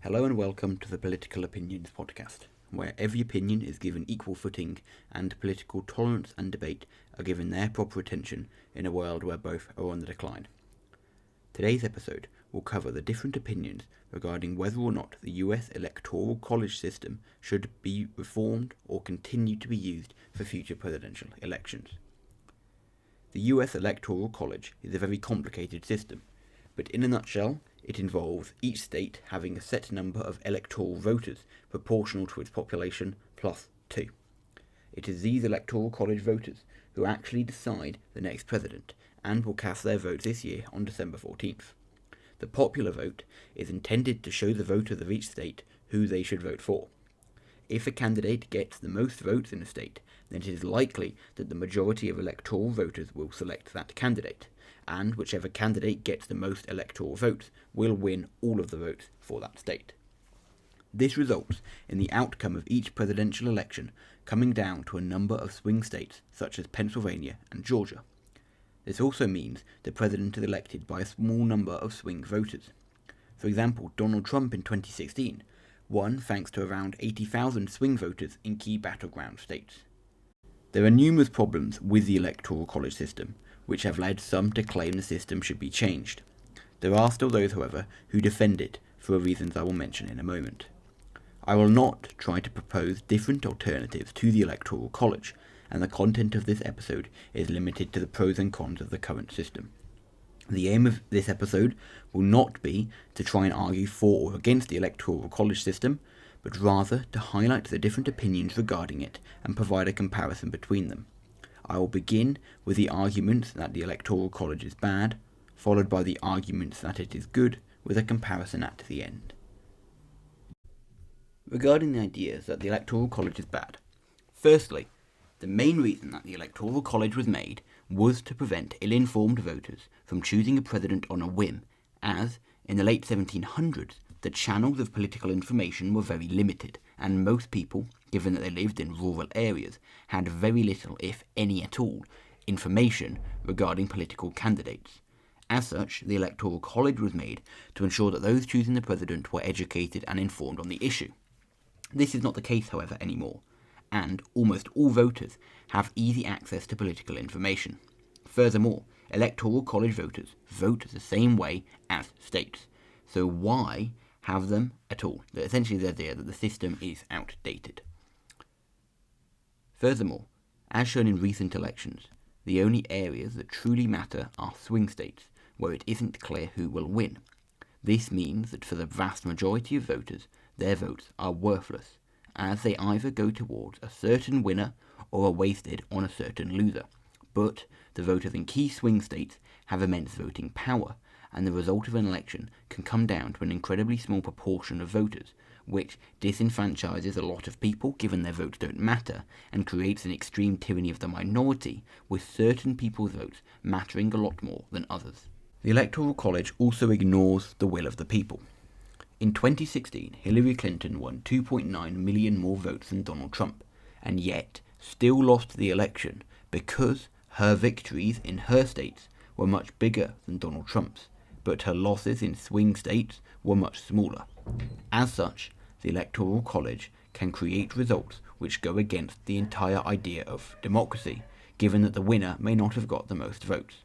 Hello and welcome to the Political Opinions podcast, where every opinion is given equal footing and political tolerance and debate are given their proper attention in a world where both are on the decline. Today's episode will cover the different opinions regarding whether or not the US Electoral College system should be reformed or continue to be used for future presidential elections. The US Electoral College is a very complicated system, but in a nutshell, it involves each state having a set number of electoral voters proportional to its population plus 2. It is these electoral college voters who actually decide the next president and will cast their votes this year on December 14th. The popular vote is intended to show the voters of each state who they should vote for. If a candidate gets the most votes in a state, then it is likely that the majority of electoral voters will select that candidate, and whichever candidate gets the most electoral votes will win all of the votes for that state. This results in the outcome of each presidential election coming down to a number of swing states such as Pennsylvania and Georgia. This also means the president is elected by a small number of swing voters. For example, Donald Trump in 2016 won thanks to around 80,000 swing voters in key battleground states. There are numerous problems with the Electoral College system, which have led some to claim the system should be changed. There are still those, however, who defend it for reasons I will mention in a moment. I will not try to propose different alternatives to the Electoral College, and the content of this episode is limited to the pros and cons of the current system. The aim of this episode will not be to try and argue for or against the Electoral College system, but rather to highlight the different opinions regarding it and provide a comparison between them. I will begin with the arguments that the Electoral College is bad, followed by the arguments that it is good, with a comparison at the end. Regarding the ideas that the Electoral College is bad, firstly, the main reason that the Electoral College was made was to prevent ill-informed voters from choosing a president on a whim, as, in the late 1700s, the channels of political information were very limited, and most people, given that they lived in rural areas, had very little, if any at all, information regarding political candidates. As such, the Electoral College was made to ensure that those choosing the president were educated and informed on the issue. This is not the case, however, anymore, and almost all voters have easy access to political information. Furthermore, Electoral College voters vote the same way as states, so why have them at all? Essentially the idea that the system is outdated. Furthermore, as shown in recent elections, the only areas that truly matter are swing states, where it isn't clear who will win. This means that for the vast majority of voters, their votes are worthless, as they either go towards a certain winner or are wasted on a certain loser. But the voters in key swing states have immense voting power, and the result of an election can come down to an incredibly small proportion of voters, which disenfranchises a lot of people given their votes don't matter, and creates an extreme tyranny of the minority, with certain people's votes mattering a lot more than others. The Electoral College also ignores the will of the people. In 2016, Hillary Clinton won 2.9 million more votes than Donald Trump, and yet still lost the election because her victories in her states were much bigger than Donald Trump's, but her losses in swing states were much smaller. As such, the Electoral College can create results which go against the entire idea of democracy, given that the winner may not have got the most votes.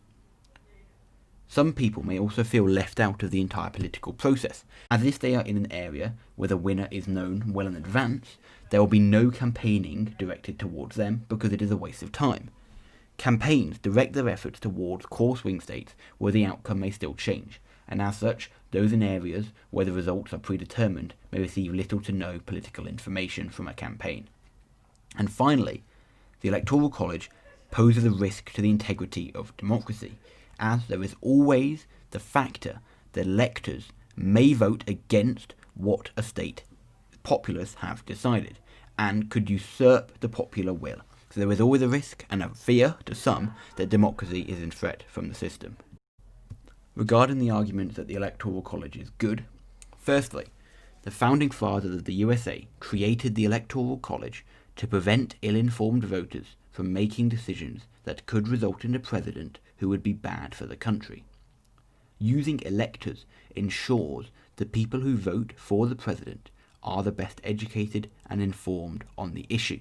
Some people may also feel left out of the entire political process, as if they are in an area where the winner is known well in advance, there will be no campaigning directed towards them because it is a waste of time. Campaigns direct their efforts towards core swing states where the outcome may still change, and as such, those in areas where the results are predetermined may receive little to no political information from a campaign. And finally, the Electoral College poses a risk to the integrity of democracy, as there is always the factor that electors may vote against what a state populace have decided, and could usurp the popular will. So there is always a risk and a fear to some that democracy is in threat from the system. Regarding the argument that the Electoral College is good, firstly, the founding fathers of the USA created the Electoral College to prevent ill-informed voters from making decisions that could result in a president who would be bad for the country. Using electors ensures the people who vote for the president are the best educated and informed on the issue.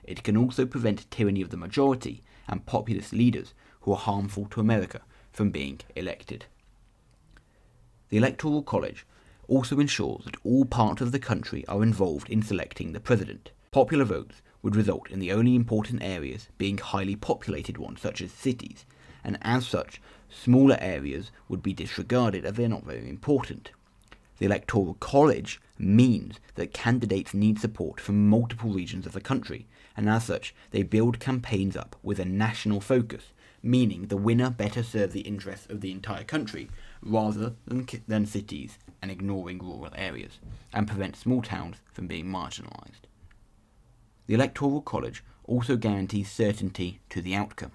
It can also prevent tyranny of the majority and populist leaders who are harmful to America from being elected. The Electoral College also ensures that all parts of the country are involved in selecting the president. Popular votes would result in the only important areas being highly populated ones such as cities, and as such, smaller areas would be disregarded as they are not very important. The Electoral College means that candidates need support from multiple regions of the country, and as such, they build campaigns up with a national focus, meaning the winner better serves the interests of the entire country rather than cities and ignoring rural areas, and prevent small towns from being marginalised. The Electoral College also guarantees certainty to the outcome.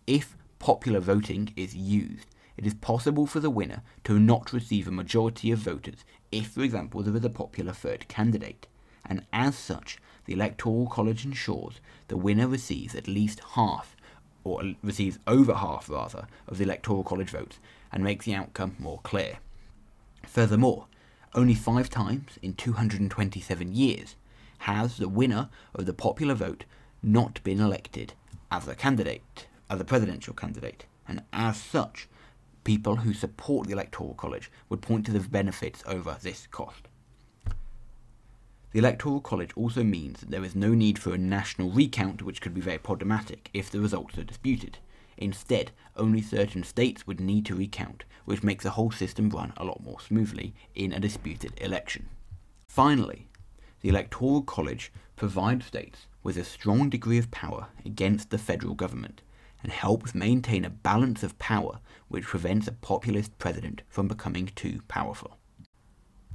If popular voting is used, it is possible for the winner to not receive a majority of voters if, for example, there is a popular third candidate, and as such, the Electoral College ensures the winner receives at least half, or receives over half rather, of the Electoral College votes and makes the outcome more clear. Furthermore, only 5 times in 227 years has the winner of the popular vote not been elected as a presidential candidate, and as such, people who support the Electoral College would point to the benefits over this cost. The Electoral College also means that there is no need for a national recount, which could be very problematic if the results are disputed. Instead, only certain states would need to recount, which makes the whole system run a lot more smoothly in a disputed election. Finally, the Electoral College provides states with a strong degree of power against the federal government and helps maintain a balance of power which prevents a populist president from becoming too powerful.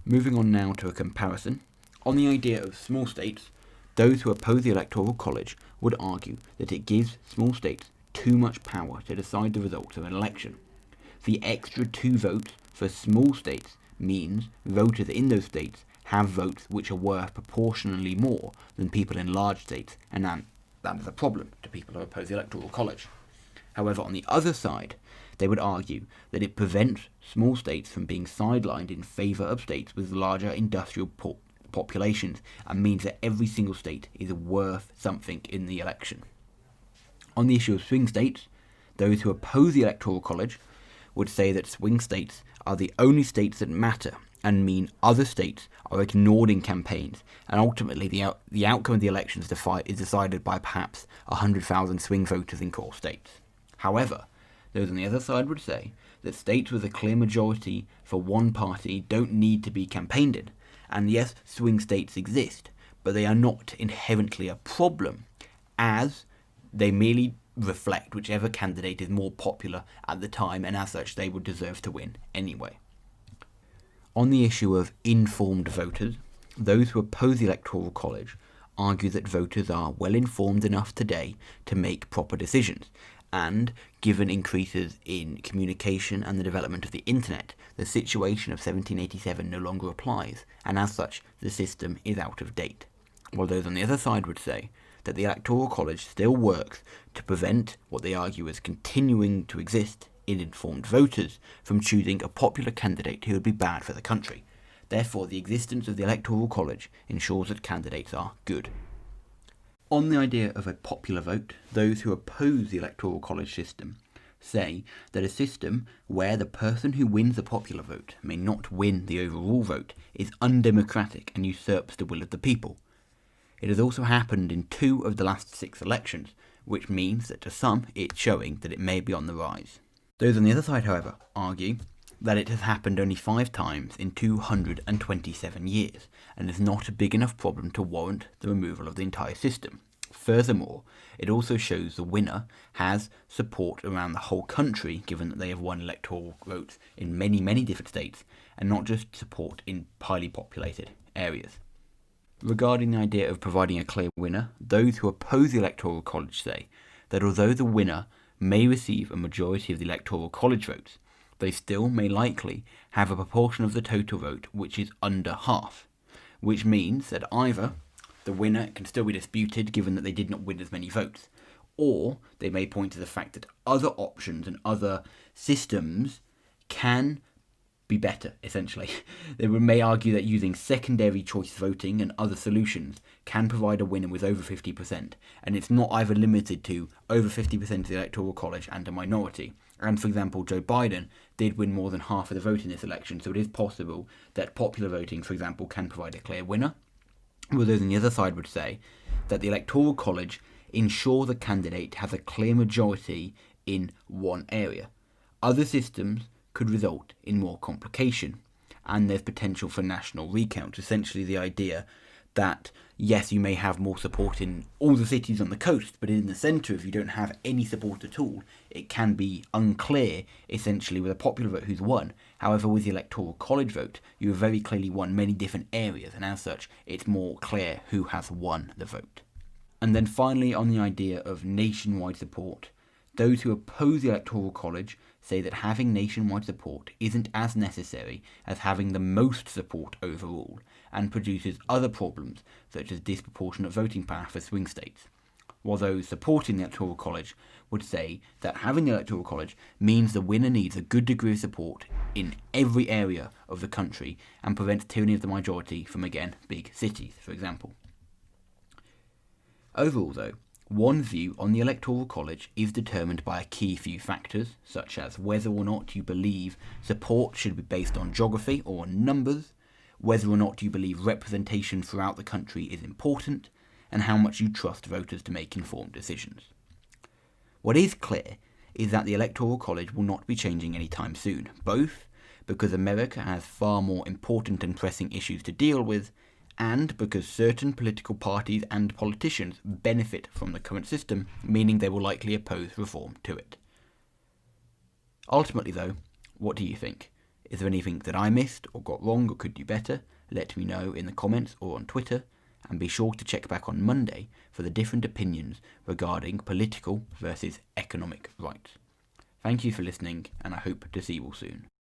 Moving on now to a comparison. On the idea of small states, those who oppose the Electoral College would argue that it gives small states too much power to decide the results of an election. The extra 2 votes for small states means voters in those states have votes which are worth proportionally more than people in large states, and that is a problem to people who oppose the Electoral College. However, on the other side, they would argue that it prevents small states from being sidelined in favour of states with larger industrial populations, and means that every single state is worth something in the election. On the issue of swing states, those who oppose the Electoral College would say that swing states are the only states that matter and mean other states are ignored in campaigns, and ultimately the outcome of the elections is decided by perhaps 100,000 swing voters in core states. However, those on the other side would say that states with a clear majority for one party don't need to be campaigned in, and yes, swing states exist, but they are not inherently a problem, as they merely reflect whichever candidate is more popular at the time, and as such they would deserve to win anyway. On the issue of informed voters, those who oppose the Electoral College argue that voters are well informed enough today to make proper decisions, and given increases in communication and the development of the internet, the situation of 1787 no longer applies, and as such the system is out of date. While those on the other side would say that the Electoral College still works to prevent what they argue is continuing to exist in informed voters from choosing a popular candidate who would be bad for the country. Therefore, the existence of the Electoral College ensures that candidates are good. On the idea of a popular vote, those who oppose the Electoral College system say that a system where the person who wins the popular vote may not win the overall vote is undemocratic and usurps the will of the people. It has also happened in 2 of the last 6 elections, which means that to some it's showing that it may be on the rise. Those on the other side, however, argue that it has happened only 5 times in 227 years, and is not a big enough problem to warrant the removal of the entire system. Furthermore, it also shows the winner has support around the whole country, given that they have won electoral votes in many, many different states, and not just support in highly populated areas. Regarding the idea of providing a clear winner, those who oppose the Electoral College say that although the winner may receive a majority of the Electoral College votes, they still may likely have a proportion of the total vote which is under half, which means that either the winner can still be disputed given that they did not win as many votes, or they may point to the fact that other options and other systems can be better, essentially. They may argue that using secondary choice voting and other solutions can provide a winner with over 50%, and it's not either limited to over 50% of the Electoral College and a minority. And for example, Joe Biden did win more than half of the vote in this election, so it is possible that popular voting, for example, can provide a clear winner. Whereas on the other side would say that the Electoral College ensures a candidate has a clear majority in one area. Other systems could result in more complication, and there's potential for national recounts. Essentially the idea that, yes, you may have more support in all the cities on the coast, but in the centre, if you don't have any support at all, it can be unclear, essentially, with a popular vote who's won. However, with the Electoral College vote, you have very clearly won many different areas, and as such, it's more clear who has won the vote. And then finally, on the idea of nationwide support, those who oppose the Electoral College say that having nationwide support isn't as necessary as having the most support overall, and produces other problems such as disproportionate voting power for swing states. While those supporting the Electoral College would say that having the Electoral College means the winner needs a good degree of support in every area of the country and prevents tyranny of the majority from, again, big cities, for example. Overall, though, one view on the Electoral College is determined by a key few factors, such as whether or not you believe support should be based on geography or on numbers, whether or not you believe representation throughout the country is important, and how much you trust voters to make informed decisions. What is clear is that the Electoral College will not be changing anytime soon, both because America has far more important and pressing issues to deal with, and because certain political parties and politicians benefit from the current system, meaning they will likely oppose reform to it. Ultimately, though, what do you think? Is there anything that I missed or got wrong or could do better? Let me know in the comments or on Twitter, and be sure to check back on Monday for the different opinions regarding political versus economic rights. Thank you for listening, and I hope to see you all soon.